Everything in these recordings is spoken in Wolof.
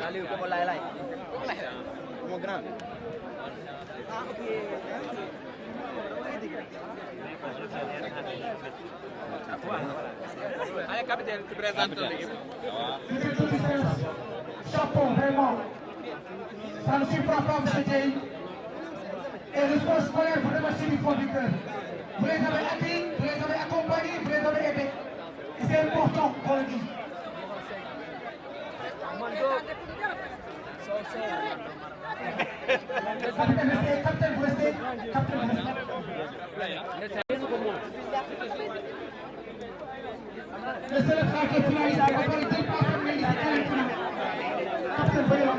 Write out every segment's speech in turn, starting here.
Lalu ke bola lain. Mau gerak. Allez, capitaine, tu présentes l'équipe. Chapeau, vraiment. Ça ne surprend pas, M. Diaye. Et le sport scolaire, vous remercie du fond du cœur. Vous les avez acquis, vous les avez accompagnés, vous les avez aidés. Et c'est important qu'on le dise. Capitaine, vous restez. Capitaine, vous restez. Laissez le train qui est finaliste. On va pas le dire, pas mais il est finaliste. Capitaine, veuillez là.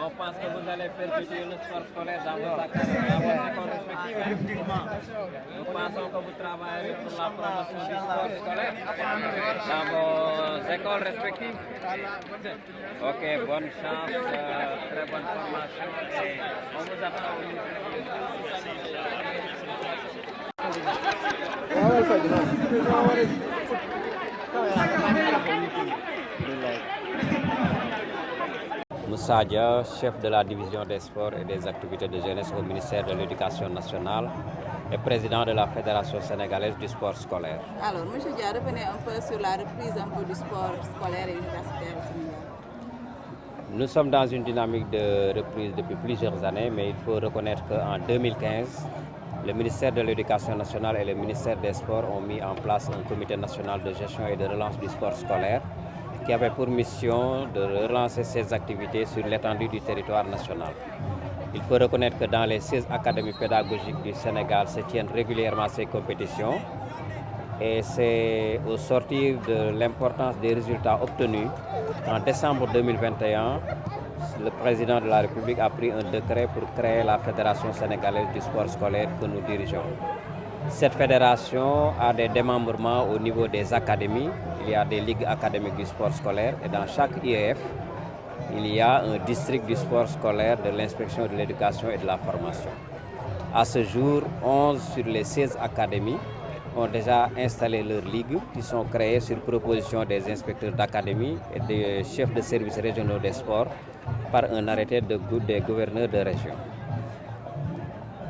On pense que vous allez perpétuer le sport scolaire dans vos écoles respectives. Effectivement. Nous pensons que vous travaillez pour la promotion du sport scolaire dans vos écoles respectives. Ok, bonne chance, très bonne formation et on vous attend au Moussa Dia, chef de la division des sports et des activités de jeunesse au ministère de l'Éducation nationale et président de la Fédération sénégalaise du sport scolaire. Alors, M. Dia, revenez un peu sur la reprise du sport scolaire et universitaire au Sénégal. Nous sommes dans une dynamique de reprise depuis plusieurs années, mais il faut reconnaître qu'en 2015, le ministère de l'Éducation nationale et le ministère des Sports ont mis en place un comité national de gestion et de relance du sport scolaire qui avait pour mission de relancer ces activités sur l'étendue du territoire national. Il faut reconnaître que dans les 16 académies pédagogiques du Sénégal se tiennent régulièrement ces compétitions et c'est au sortir de l'importance des résultats obtenus en décembre 2021, le président de la République a pris un décret pour créer la Fédération sénégalaise du sport scolaire que nous dirigeons. Cette fédération a des démembrements au niveau des académies. Il y a des ligues académiques du sport scolaire et dans chaque IEF, il y a un district du sport scolaire de l'inspection de l'éducation et de la formation. À ce jour, 11 sur les 16 académies ont déjà installé leurs ligues qui sont créées sur proposition des inspecteurs d'académie et des chefs de services régionaux des sports par un arrêté des gouverneurs de région.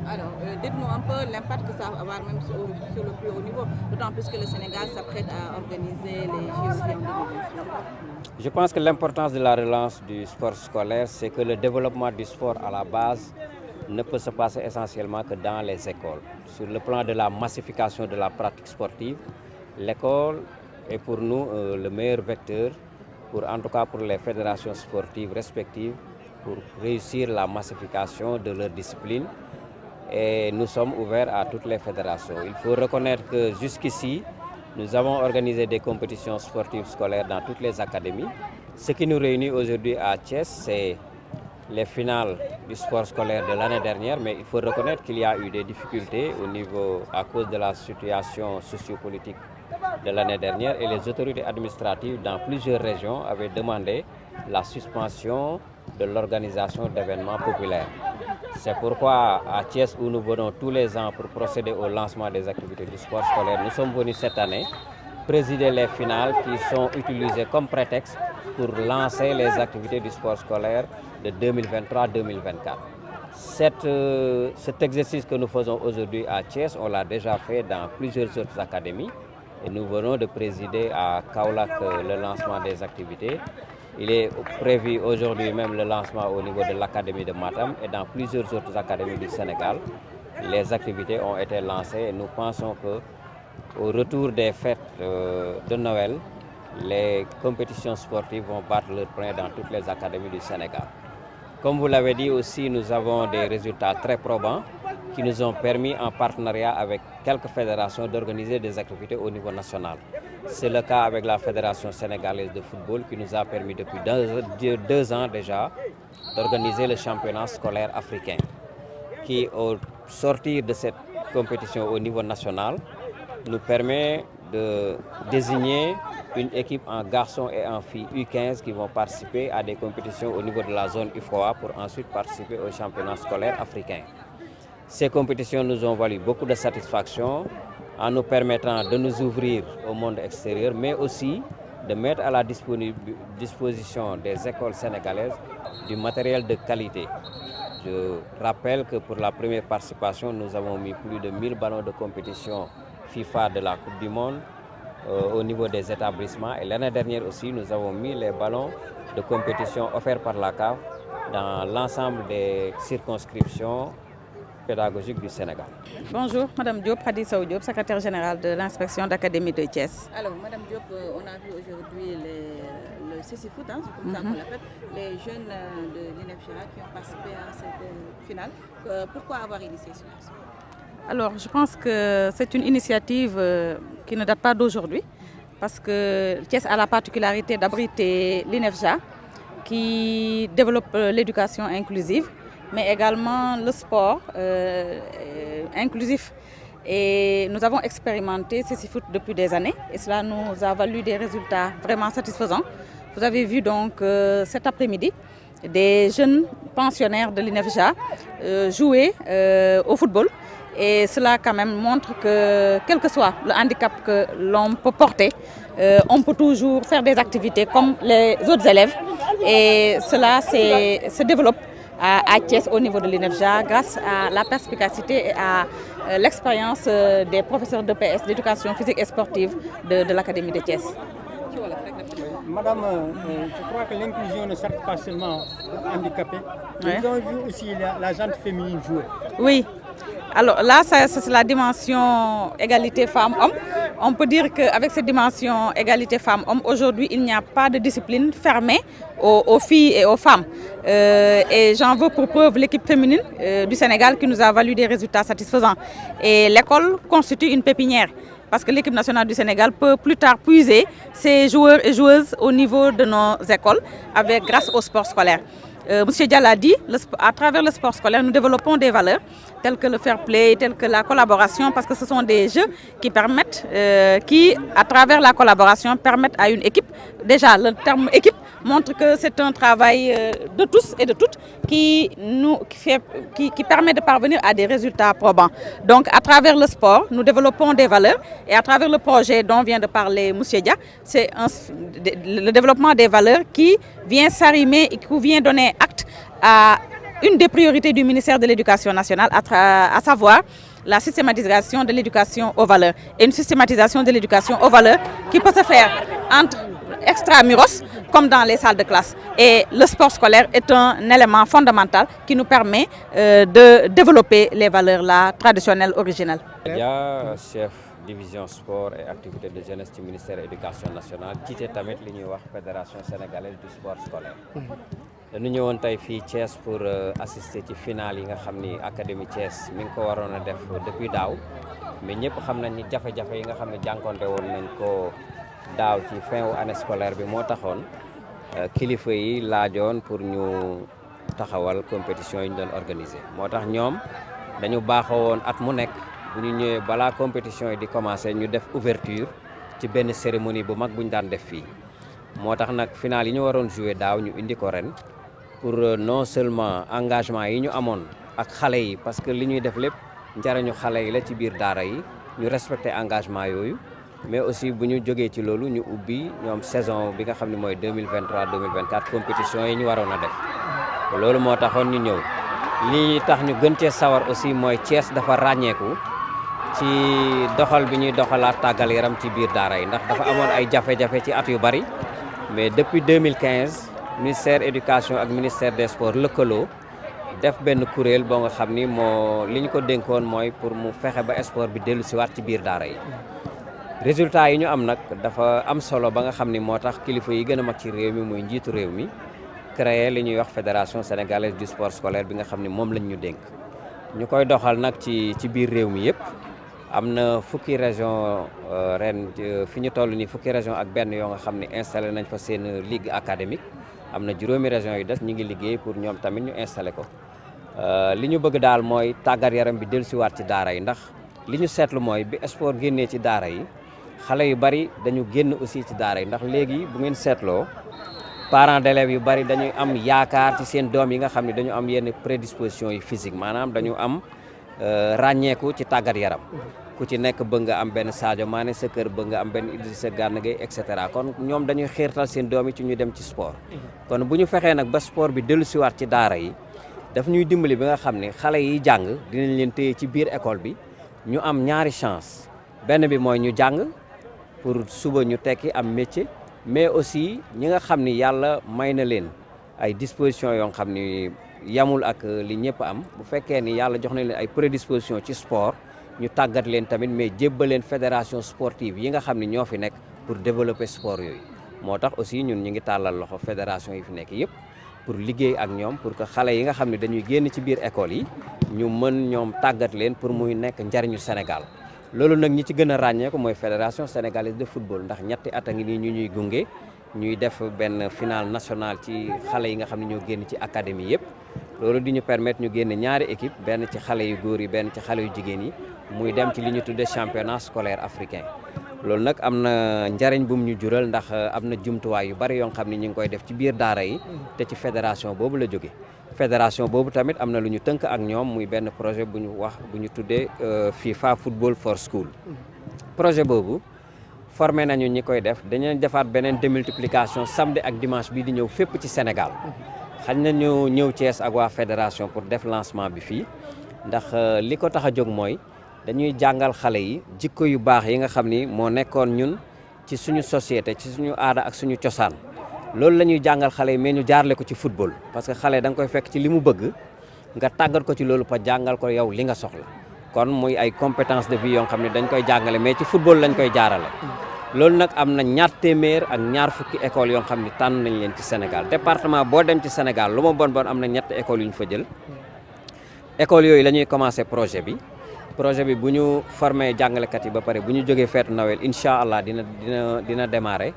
Alors, dites-nous un peu l'impact que ça va avoir même sur le plus haut niveau, d'autant plus que le Sénégal s'apprête à organiser les JO en 2026. Je pense que l'importance de la relance du sport scolaire, c'est que le développement du sport à la base ne peut se passer essentiellement que dans les écoles. Sur le plan de la massification de la pratique sportive, l'école est pour nous le meilleur vecteur, en tout cas pour les fédérations sportives respectives, pour réussir la massification de leur discipline. Et nous sommes ouverts à toutes les fédérations. Il faut reconnaître que jusqu'ici, nous avons organisé des compétitions sportives scolaires dans toutes les académies. Ce qui nous réunit aujourd'hui à Thiès, c'est les finales du sport scolaire de l'année dernière, mais il faut reconnaître qu'il y a eu des difficultés à cause de la situation sociopolitique de l'année dernière et les autorités administratives dans plusieurs régions avaient demandé la suspension de l'organisation d'événements populaires. C'est pourquoi à Thiès, où nous venons tous les ans pour procéder au lancement des activités du sport scolaire, nous sommes venus cette année présider les finales qui sont utilisées comme prétexte pour lancer les activités du sport scolaire de 2023-2024. Cet exercice que nous faisons aujourd'hui à Thiès, on l'a déjà fait dans plusieurs autres académies et nous venons de présider à Kaolack le lancement des activités. Il est prévu aujourd'hui même le lancement au niveau de l'académie de Matam et dans plusieurs autres académies du Sénégal. Les activités ont été lancées et nous pensons qu'au retour des fêtes de Noël, les compétitions sportives vont battre leur plein dans toutes les académies du Sénégal. Comme vous l'avez dit aussi, nous avons des résultats très probants qui nous ont permis, en partenariat avec quelques fédérations, d'organiser des activités au niveau national. C'est le cas avec la Fédération sénégalaise de football qui nous a permis depuis 2 ans déjà d'organiser le championnat scolaire africain qui, au sortir de cette compétition au niveau national, nous permet de désigner une équipe en garçons et en filles U15 qui vont participer à des compétitions au niveau de la zone UFOA pour ensuite participer au championnat scolaire africain. Ces compétitions nous ont valu beaucoup de satisfaction en nous permettant de nous ouvrir au monde extérieur, mais aussi de mettre à la disposition des écoles sénégalaises du matériel de qualité. Je rappelle que pour la première participation, nous avons mis plus de 1000 ballons de compétition FIFA de la Coupe du Monde au niveau des établissements. Et l'année dernière aussi, nous avons mis les ballons de compétition offerts par la CAF dans l'ensemble des circonscriptions pédagogiques du Sénégal. Bonjour, Madame Diop, Hadissa Diop, secrétaire générale de l'inspection d'académie de Thiès. Alors, Madame Diop, on a vu aujourd'hui le CC-Foot, hein, comme ça qu'on l'appelle, les jeunes de l'INEFJA qui ont participé à cette finale. Pourquoi avoir initié cela? Alors, je pense que c'est une initiative qui ne date pas d'aujourd'hui, parce que Thiès a la particularité d'abriter l'INEFJA, qui développe l'éducation inclusive, mais également le sport inclusif. Et nous avons expérimenté CC-Foot depuis des années, et cela nous a valu des résultats vraiment satisfaisants. Vous avez vu donc cet après-midi des jeunes pensionnaires de l'INEFJA jouer au football. Et cela quand même montre que quel que soit le handicap que l'on peut porter, on peut toujours faire des activités comme les autres élèves. Et cela se développe à Thiès au niveau de l'INEFJA grâce à la perspicacité et à l'expérience des professeurs d'EPS, d'éducation physique et sportive de l'Académie de Thiès. Madame, je crois que l'inclusion ne sert pas seulement aux handicapés. Ouais. Nous avons vu aussi la gente féminine jouer. Oui. Alors là, c'est la dimension égalité femmes-hommes. On peut dire qu'avec cette dimension égalité femmes-hommes, aujourd'hui, il n'y a pas de discipline fermée aux filles et aux femmes. Et j'en veux pour preuve l'équipe féminine du Sénégal qui nous a valu des résultats satisfaisants. Et l'école constitue une pépinière, parce que l'équipe nationale du Sénégal peut plus tard puiser ses joueurs et joueuses au niveau de nos écoles grâce au sport scolaire. Monsieur Diallo a dit, à travers le sport scolaire, nous développons des valeurs telles que le fair play, telles que la collaboration, parce que ce sont des jeux qui permettent, à travers la collaboration, permettent à une équipe, déjà le terme équipe montre que c'est un travail de tous et de toutes qui permet de parvenir à des résultats probants. Donc à travers le sport, nous développons des valeurs, et à travers le projet dont vient de parler M. Dia, c'est le développement des valeurs qui vient s'arrimer et qui vient donner acte à une des priorités du ministère de l'Éducation nationale, à savoir la systématisation de l'éducation aux valeurs. Et une systématisation de l'éducation aux valeurs qui peut se faire entre extramuros comme dans les salles de classe. Et le sport scolaire est un élément fondamental qui nous permet de développer les valeurs là, traditionnelles, originales. Chef division sport et activités de jeunesse du ministère de l'Éducation nationale, jiite tamit li ñuy wax fédération sénégalaise du sport scolaire. Dañu ñëwoon tey fii Thiès pour assister ci finale yi nga xam ni académie Thiès mi ngi ko waroon a def depuis daaw, mais ñëpp xam nañ ni jafe-jafe yi nga xam ne jànkonte woon nañ ko daaw ci fin wu année scolaire bi moo taxoon kilifa yi laajoon pour ñu taxawal compétition yi ñu doon organiser. Moo tax ñoom dañu baaxoo woon at mu nekk bu ñu ñëwee balaa compétition yi di commencer ñu def ouverture ci benn cérémonie bu mag bu ñu daan def fii. Moo tax nag final yi ñu waroon jouer daaw ñu indi ko ren pour non seulement engagement yi ñu amoon ak xale yi parce que li ñuy def lépp njariñu xale yi la ci biir daara yi ñu respecter engagement yooyu mais aussi bu ñu jógee ci loolu ñu ubbi ñoom saison bi nga xam ne mooy 2023 2024 compétition yi ñu waroon a def loolu moo taxoon ñu ñëw lii tax ñu gën cee sawar aussi mooy Thiès dafa ràññeeku ci doxal bi ñuy doxalaat tàggal yaram ci biir daara yi ndax dafa amoon ay jafe-jafe ci at yu bari mais depuis 2015 ministère éducation ak ministère des sports lëkkaloo def benn kuréel boo nga xam ni moo li ñu ko dénkoon mooy pour mu fexe ba sport bi dellu siwaat ci biir daara yi résultat yi ñu am nag dafa am solo ba nga xam ni moo tax kilifa yi gën a mag ci réew mi muy njiitu réew mi créé li ñuy wax fédération sénégalaise du sport scolaire bi nga xam ni moom lañ ñu dénk ñu koy doxal nag ci biir réew mi yëpp am na fukki région ren fi ñu toll nii fukki région ak benn yoo nga xam ne installé nañ fa seen ligue académique am na juróomi région yu des ñu ngi liggéey pour ñoom tamit ñu installé ko li ñu bëgg daal mooy tàggat yaram bi dellusiwaat ci daara yi ndax li ñu seetlu mooy bi sport génnee ci daara yi xale yu bari dañu génn aussi ci daara yi ndax léegi bu ngeen seetloo parents d'élèves yu bari dañuy am yaakaar ci seen doom yi nga xam ne dañu am yenn prédisposition yi physique maanaam dañu am ràññeeku ci tàggat yaram ku ci nekk bëgg nga am benn Sadio Mané sa kër bëgg nga am benn Idrissa Gana Gueye et cetera kon ñoom dañuy xiirtal seen doom yi ci ñu dem ci sport kon bu ñu fexee nag ba sport bi dellusiwaat ci daara yi daf ñuy dimbali bi nga xam ne xale yi jàng dinañ leen téye ci biir école bi ñu am ñaari chance benn bi mooy ñu jàng pour suba ñu tekki am métier mais aussi ñi nga xam ni yàlla may na leen ay dispositions yoo xam ni yamul ak li ñëpp am bu fekkee ni yàlla jox na leen ay prédisposition ci sport ñu tàggat leen tamit mais jébbal leen fédération sportive yi nga xam ni ñoo fi nekk pour développer sport yooyu moo tax aussi ñun ñu ngi tàllal loxo fédération yi fi nekk yëpp pour liggéey ak ñoom pour que xale yi nga xam ne dañuy génn ci biir école yi ñu mën ñoom tàggat leen pour muy nekk njariñu Sénégal loolu nag ñi ci gën a ràññee ko mooy fédération sénégalaise de football ndax ñetti at a ngi nii ñu ñuy gunge ñuy def benn finale nationale ci xale yi nga xam ne ñoo génn ci académie yëpp loolu di ñu permettre ñu génne ñaari équipe benn ci xale yu góor yi benn ci xale yu jigéen yi muy dem ci li ñu tuddee championnat scolaire africain loolu nag am na njariñ bu mu ñu jural ndax am na jumtuwaay yu bari yoo xam ne ñu ngi koy def ci biir daara yi te ci fédération boobu la jóge fédération boobu tamit am na lu ñu tënk ak ñoom muy benn projet bu ñu tuddee FIFA Football for School projet boobu formé nañu ñi koy def dañu defaat beneen démultiplication samedi ak dimanche bii di ñëw fépp ci Sénégal xañ na ñu ñëw Thiès ak waa fédération pour def lancement bi fii ndax li ko tax a jóg mooy dañuy jàngal xale yi jikko yu baax yi nga xam ni moo nekkoon ñun ci suñu société ci suñu aada ak suñu cosaan loolu la ñuy jàngal xale yi mais ñu jaarale ko ci football parce que xale da nga koy fekk ci li mu bëgg nga tàggat ko ci loolu pa jàngal ko yow li nga soxla kon muy ay compétence de vie yoo xam ne dañ koy jàngale mais ci football lañ koy jaarale loolu nag am na 200 écoles yoo xam ne tànn nañ leen ci Sénégal département boo dem ci Sénégal lu ma bon am na 2 écoles yu ñu fa jël écoles yooyu la ñuy commencé projet bi bu ñu formé jàngalekat yi ba pare bu ñu jógee feetu Noël incha allah dina démarrer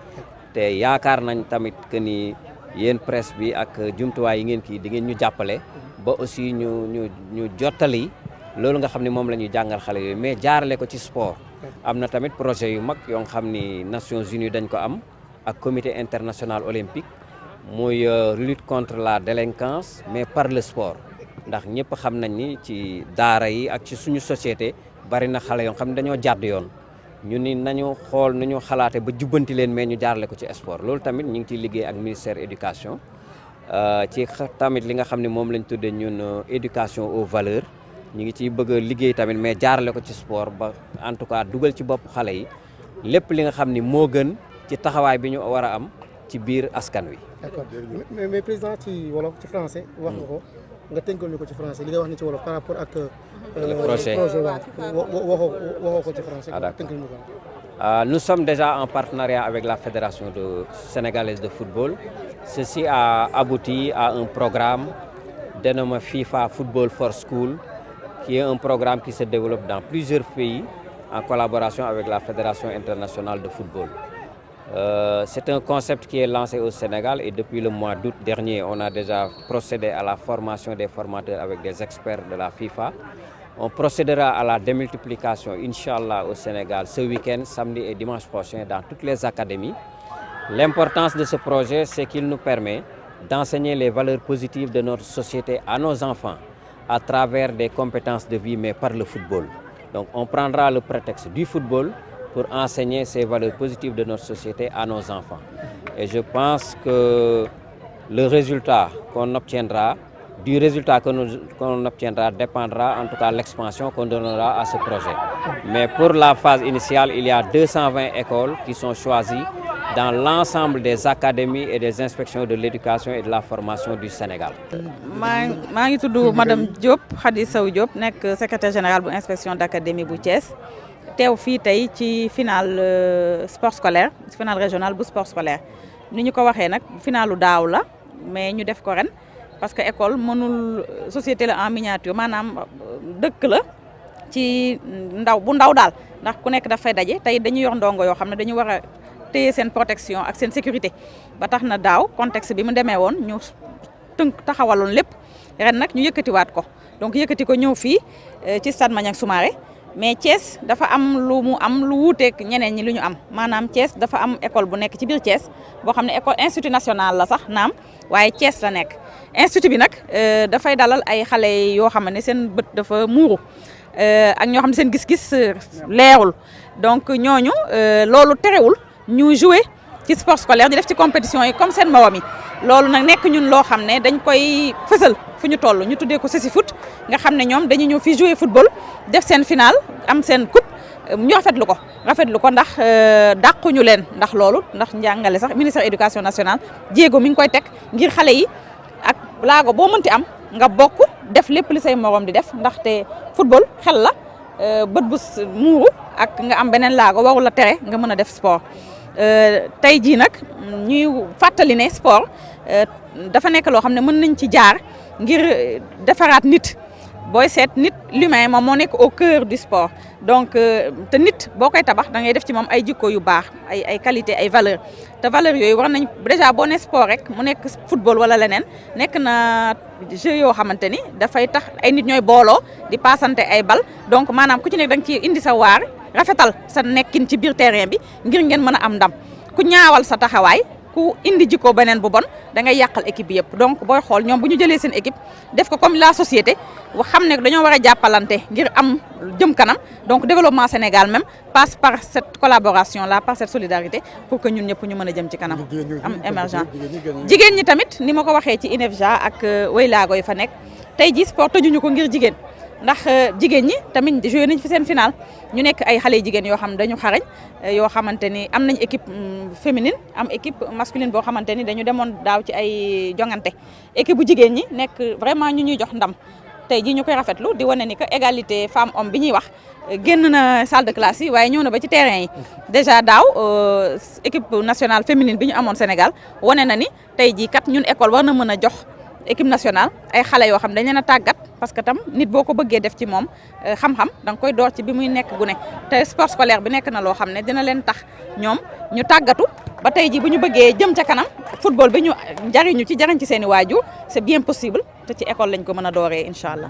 te yaakaar nañ tamit que ni yéen presse bi ak jumtuwaay yi ngeen kii di ngeen ñu jàppale ba aussi ñu jottali loolu nga xam ne moom la ñuy jàngal xale yooyu mais jaarale ko ci sport am na tamit projet yu mag yoo xam ni Nations Unies dañ ko am ak comité international olympique muy lutte contre la délinquance mais par le sport ndax ñëpp xam nañ ni ci daara yi ak ci suñu société bari na xale yoo xam ne dañoo jàdd yoon ñu ni nañu xool nu ñu xalaate ba jubbanti leen mais ñu jaarale ko ci sport loolu tamit ñu ngi ciy liggéey ak ministère éducation ci tamit li nga xam ne moom lañ tuddee ñun éducation aux valeurs ñu ngi ciy bëgg a liggéey tamit mais jaarale ko ci sport ba en tout cas dugal ci bopp xale yi lépp li nga xam ni moo gën ci taxawaay bi ñu war a am ci biir askan wi. d'accord mais président ci wolof ci français wax nga ko nga tënkal ñu ko ci français li nga wax ni ci wolof par rapport ak. projet waxoo ko ci français. tënkal ñu ko. Nous sommes déjà en partenariat avec la Fédération sénégalaise de football. Ceci a abouti à un programme dénommé FIFA Football for School, qui est un programme qui se développe dans plusieurs pays en collaboration avec la Fédération internationale de football. C'est un concept qui est lancé au Sénégal et depuis le mois d'août dernier, on a déjà procédé à la formation des formateurs avec des experts de la FIFA. On procédera à la démultiplication, Inch'Allah, au Sénégal ce week-end, samedi et dimanche prochain dans toutes les académies. L'importance de ce projet, c'est qu'il nous permet d'enseigner les valeurs positives de notre société à nos enfants à travers des compétences de vie, mais par le football. Donc on prendra le prétexte du football pour enseigner ces valeurs positives de notre société à nos enfants. Et je pense que le résultat qu'on obtiendra, du résultat qu'on obtiendra dépendra en tout cas l'expansion qu'on donnera à ce projet. Mais pour la phase initiale, il y a 220 écoles qui sont choisies dans l'ensemble des académies et des inspections de l'éducation et de la formation du Sénégal. Je suis Madame Diop, Khady Sow Diop, secrétaire générale de l'inspection d'académie de Thiès. Je suis ici ci finale sport scolaire, finale régionale du sport scolaire. Nous avons dit que finale daaw la mais ñu def ko ren parce que l'école mënul société la en miniature maanaam dëkk la ci ndaw bu ndaw daal ndax ku nekk daf fay daje tey dañuy yor ndongo yoo xam ne dañu war a téye seen protection ak seen sécurité ba tax na daaw contexte bi mu demee woon ñu tënk taxawaloon lépp ren nag ñu yëkkatiwaat ko donc yëkkati ko ñëw fii ci stade Maniang Soumaré mais Thiès dafa am lu wuuteeg ñeneen ñi lu ñu am maanaam Thiès dafa am école bu nekk ci biir Thiès boo xam ne école institut national la sax naam waaye Thiès la nekk institut bi nag dafay dalal ay xale yoo xam ne seen bët dafa muuru ak ñoo xam ne seen gis-gis leerul donc ñooñu loolu terewul ñu jouer ci sport scolaire di def ci compétition yi comme seen moroom yi loolu nag nekk ñun loo xam ne dañ koy fësal fu ñu toll ñu tuddee ko Ceci Foot nga xam ne ñoom dañu ñëw fii jouer football def seen final am seen coupe ñu rafetlu ko ndax dàquñu leen ndax loolu ndax njàngale sax ministère éducation nationale jéego mi ngi koy teg ngir xale yi ak laago boo mënti am nga bokk def lépp li say morom di def ndaxte football xel la bët bu muuru ak nga am beneen laago warul la tere nga mën a def sport tey jii nag ñuy fàttali ne sport dafa nekk loo xam ne mën nañ ci jaar ngir defaraat nit booy seet nit l'humain moom moo nekk au cœur du sport donc te nit boo koy tabax da ngay def ci moom ay jikko yu baax ay qualité ay valeur te valeur yooyu war nañ déjà boo ne sport rek mu nekk football wala leneen nekk na jeu yoo xamante ni dafay tax ay nit ñooy booloo di passante ay bal donc maanaam ku ci nekk da nga ci indi sa waar rafetal sa nekkin ci biir terrain bi ngir ngeen mën a am ndam ku ñaawal sa taxawaay ku indi jikko beneen bu bon da ngay yàqal équipe bi yëpp donc booy xool ñoom bu ñu jëlee seen équipe def ko comme la société xam ne dañoo war a jàppalante ngir am jëm kanam donc développement Sénégal même passe par cette collaboration là par cette solidarité pour que ñun ñëpp ñu mën a jëm ci kanam am émergent jigéen ñi tamit ni ma ko waxee ci INEFJA ak waylaago yi fa nekk tey ji sport tëjuñu ko ngir jigéen ndax jigéen ñi tamit joué nañ fi seen final ñu nekk ay xale jigéen yoo xam dañu xarañ yoo xamante ni am nañ équipe féminine am équipe masculine boo xamante ni dañu demoon daaw ci ay jongante équipe bu jigéen ñi nekk vraiment ñu ñuy jox ndam tey jii ñu koy rafetlu di wane ni que égalité femme homme bi ñuy wax génn na salle de classe yi waaye ñëw na ba ci terrain yi déjà daaw équipe nationale féminine bi ñu amoon Sénégal wane na ni tey jii kat ñun école war na mën a jox équipe nationale ay xale yoo xam dañ leen a tàggat parce que tam nit boo ko bëggee def ci moom xam-xam da nga koy door ci bi muy nekk gune te sport scolaire bi nekk na loo xam ne dina leen tax ñoom ñu tàggatu ba tey ji bu ñu bëggee jëm ca kanam football bi ñu jariñu ci jariñ ci seen i waajur c'est bien possible te ci école lañ ko mën a dooree incha allah.